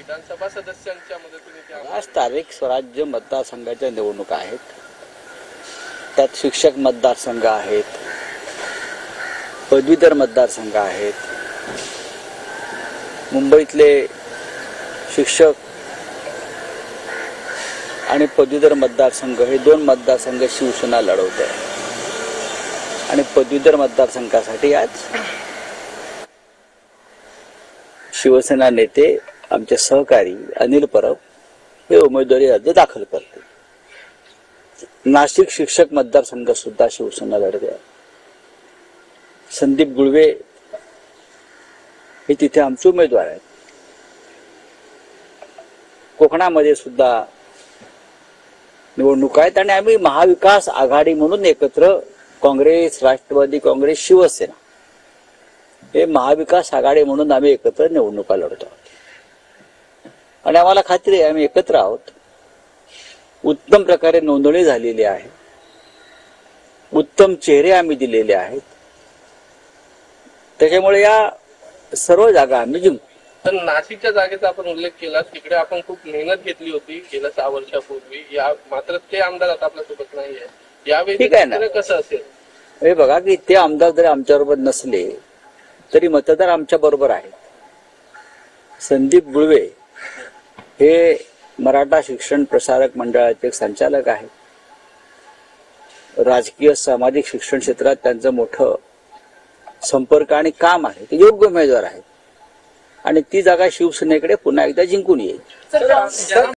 विधानसभा सदस्यांच्या मदतीने ते आज तारीख स्वराज्य मतदारसंघाच्या निवडणुका आहेत. त्यात शिक्षक मतदारसंघ आहेत, पदवीधर मतदारसंघ आहेत. मुंबईतले शिक्षक आणि पदवीधर मतदारसंघ हे दोन मतदारसंघ शिवसेना लढवते आहे. आणि पदवीधर मतदारसंघासाठी आज शिवसेना नेते आमचे सहकारी अनिल परब हे उमेदवारी अर्ज दाखल करते. नाशिक शिक्षक मतदारसंघ सुद्धा शिवसेना लढते आहे. संदीप गुळवे हे तिथे आमचे उमेदवार आहेत. कोकणामध्ये सुद्धा निवडणूक आहेत आणि आम्ही महाविकास आघाडी म्हणून एकत्र काँग्रेस, राष्ट्रवादी काँग्रेस, शिवसेना हे महाविकास आघाडी म्हणून आम्ही एकत्र निवडणुका लढतो आहोत. आणि आम्हाला खात्री आहे आम्ही एकत्र आहोत. उत्तम प्रकारे नोंदणी झालेली आहे. उत्तम चेहरे आम्ही दिलेले आहेत. त्याच्यामुळे या सर्व जागा आम्ही जिंकू. तर नाशिकच्या जागेचा आपण उल्लेख केला, तिकडे आपण खूप मेहनत घेतली होती गेल्या 6 वर्षापूर्वी. मात्र ते आमदार आता आपल्यासोबत नाहीये. यावेळी ठीक आहे ना, कसं असेल हे बघा की ते आमदार जरी आमच्याबरोबर नसले तरी मतदार आमच्या बरोबर आहेत. संदीप गुळवे हे मराठा शिक्षण प्रसारक मंडळाचे संचालक आहेत. राजकीय सामाजिक शिक्षण क्षेत्रात त्यांचं मोठं संपर्क आणि काम आहे. ते योग्य उमेदवार आहेत आणि ती जागा शिवसेनेकडे पुन्हा एकदा जिंकून येईल.